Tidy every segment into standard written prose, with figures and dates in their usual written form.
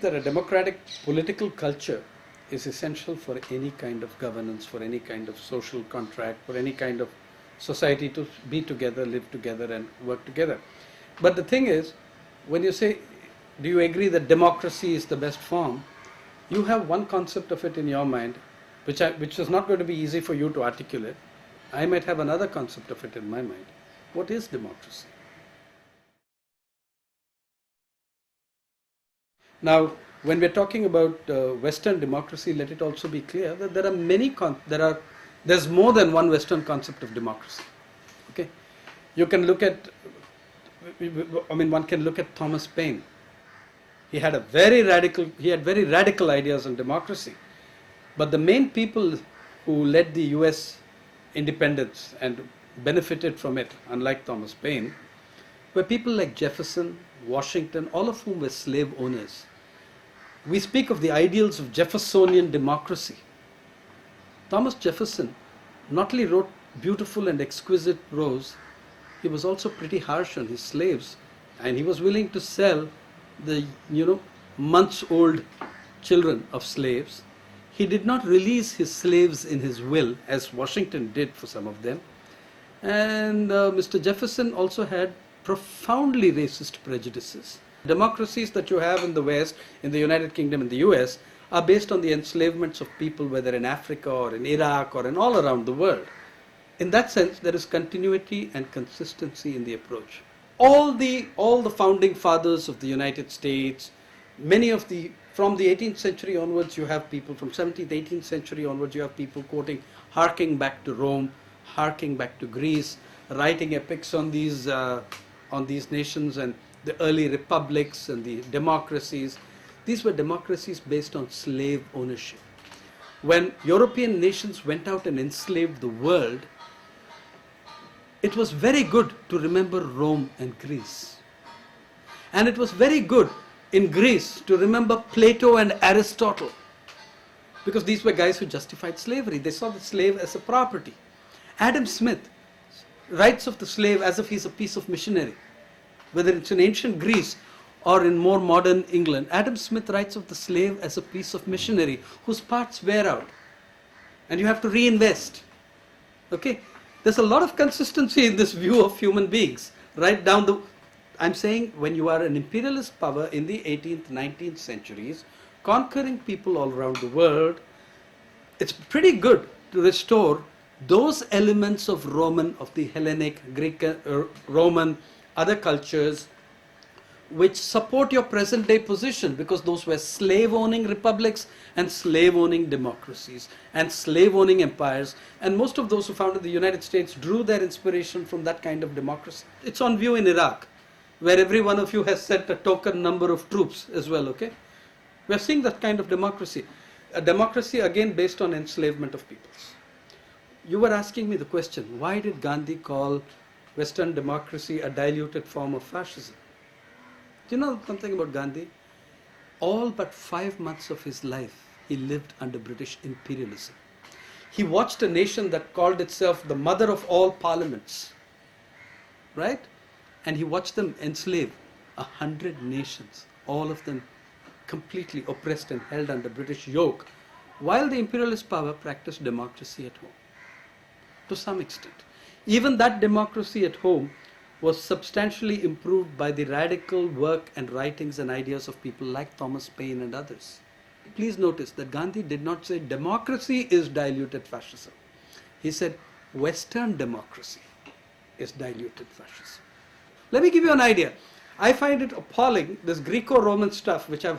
believe that a democratic political culture is essential for any kind of governance, for any kind of social contract, for any kind of society to be together, live together and work together. But the thing is, when you say, do you agree that democracy is the best form, you have one concept of it in your mind, which is not going to be easy for you to articulate. I might have another concept of it in my mind. What is democracy? Now, when we're talking about Western democracy, let it also be clear that there are there's more than one Western concept of democracy. Okay, you can look at, one can look at Thomas Paine. He had very radical ideas on democracy, but the main people who led the U.S. independence and benefited from it, unlike Thomas Paine, were people like Jefferson, Washington, all of whom were slave owners. We speak of the ideals of Jeffersonian democracy. Thomas Jefferson not only wrote beautiful and exquisite prose, he was also pretty harsh on his slaves, and he was willing to sell the months-old children of slaves. He did not release his slaves in his will, as Washington did for some of them. And Mr. Jefferson also had profoundly racist prejudices. Democracies that you have in the West, in the United Kingdom, in the US, are based on the enslavements of people, whether in Africa or in Iraq or in all around the world. In that sense, there is continuity and consistency in the approach. All the founding fathers of the United States, from the 18th century onwards, you have people, from 17th, 18th century onwards, you have people quoting, harking back to Rome, harking back to Greece, writing epics on these nations and the early republics and the democracies. These were democracies based on slave ownership. When European nations went out and enslaved the world, it was very good to remember Rome and Greece. And it was very good in Greece to remember Plato and Aristotle, because these were guys who justified slavery. They saw the slave as a property. Adam Smith writes of the slave as if he's a piece of machinery. Whether it's in ancient Greece or in more modern England, Adam Smith writes of the slave as a piece of machinery whose parts wear out and you have to reinvest. Okay? There's a lot of consistency in this view of human beings. I'm saying when you are an imperialist power in the 18th, 19th centuries, conquering people all around the world, it's pretty good to restore those elements of the Hellenic, Greek, Roman, other cultures which support your present day position, because those were slave owning republics and slave owning democracies and slave owning empires, and most of those who founded the United States drew their inspiration from that kind of democracy. It's on view in Iraq, where every one of you has sent a token number of troops as well. Okay, we're seeing that kind of democracy, a democracy again based on enslavement of peoples. You were asking me the question, why did Gandhi call Western democracy a diluted form of fascism? Do you know something about Gandhi? All but 5 months of his life, he lived under British imperialism. He watched a nation that called itself the mother of all parliaments, right? And he watched them enslave 100 nations, all of them completely oppressed and held under British yoke, while the imperialist power practiced democracy at home, to some extent. Even that democracy at home was substantially improved by the radical work and writings and ideas of people like Thomas Paine and others. Please notice that Gandhi did not say democracy is diluted fascism. He said Western democracy is diluted fascism. Let me give you an idea. I find it appalling, this Greco-Roman stuff, which I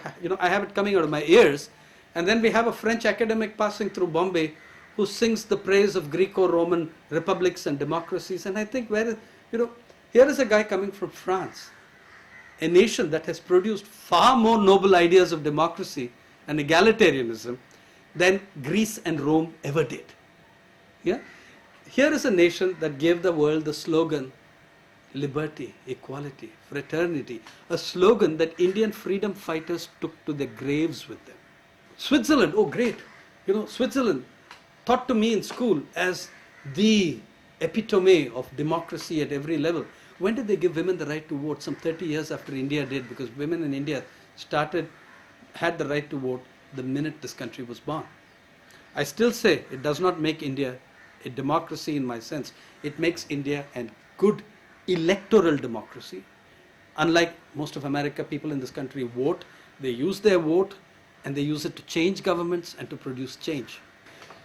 have it coming out of my ears, and then we have a French academic passing through Bombay who sings the praise of Greco-Roman republics and democracies. And I think, here is a guy coming from France, a nation that has produced far more noble ideas of democracy and egalitarianism than Greece and Rome ever did. Yeah? Here is a nation that gave the world the slogan, liberty, equality, fraternity, a slogan that Indian freedom fighters took to their graves with them. Switzerland, oh great, Switzerland, taught to me in school as the epitome of democracy at every level. When did they give women the right to vote? Some 30 years after India did, because women in India started had the right to vote the minute this country was born. I still say it does not make India a democracy in my sense. It makes India a good electoral democracy. Unlike most of America, people in this country vote, they use their vote and they use it to change governments and to produce change.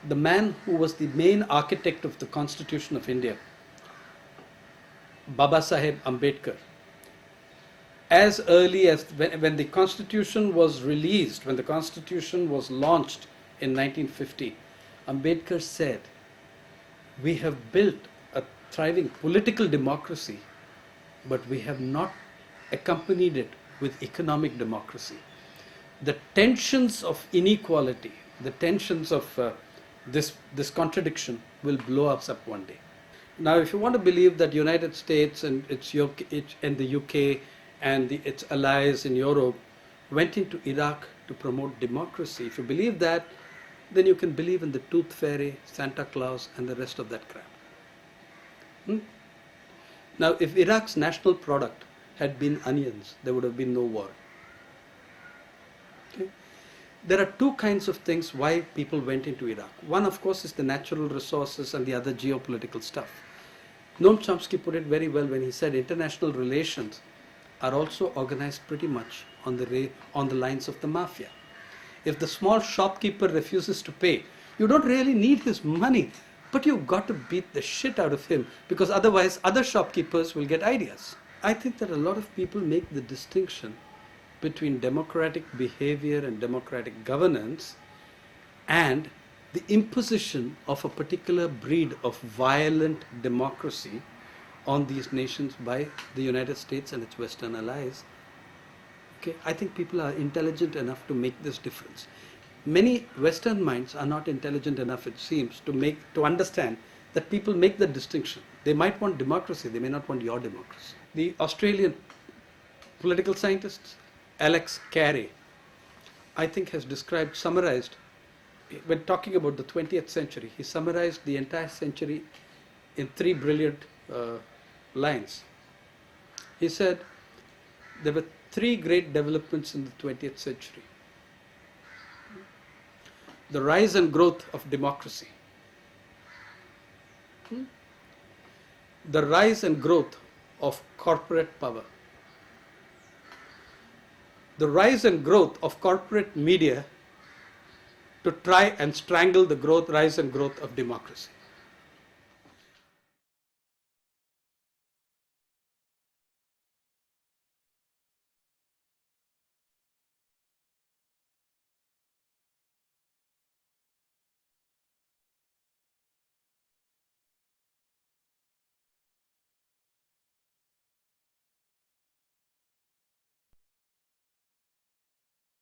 The man who was the main architect of the Constitution of India, Baba Saheb Ambedkar, as early as when the Constitution was released, when the Constitution was launched in 1950, Ambedkar said, we have built a thriving political democracy, but we have not accompanied it with economic democracy. The tensions of inequality, the tensions of this contradiction will blow us up one day. Now, if you want to believe that United States and the UK and its allies in Europe went into Iraq to promote democracy, if you believe that, then you can believe in the tooth fairy, Santa Claus, and the rest of that crap. Now, if Iraq's national product had been onions, there would have been no war. Okay? There are two kinds of things why people went into Iraq. One, of course, is the natural resources, and the other geopolitical stuff. Noam Chomsky put it very well when he said international relations are also organized pretty much on the lines of the mafia. If the small shopkeeper refuses to pay, you don't really need his money, but you've got to beat the shit out of him, because otherwise other shopkeepers will get ideas. I think that a lot of people make the distinction between democratic behavior and democratic governance and the imposition of a particular breed of violent democracy on these nations by the United States and its Western allies. Okay, I think people are intelligent enough to make this difference. Many Western minds are not intelligent enough, it seems, to understand that people make the distinction. They might want democracy, they may not want your democracy. The Australian political scientist Alex Carey, I think, has summarized, when talking about the 20th century, he summarized the entire century in three brilliant lines. He said there were three great developments in the 20th century. The rise and growth of democracy. The rise and growth of corporate power. The rise and growth of corporate media to try and strangle the rise and growth of democracy.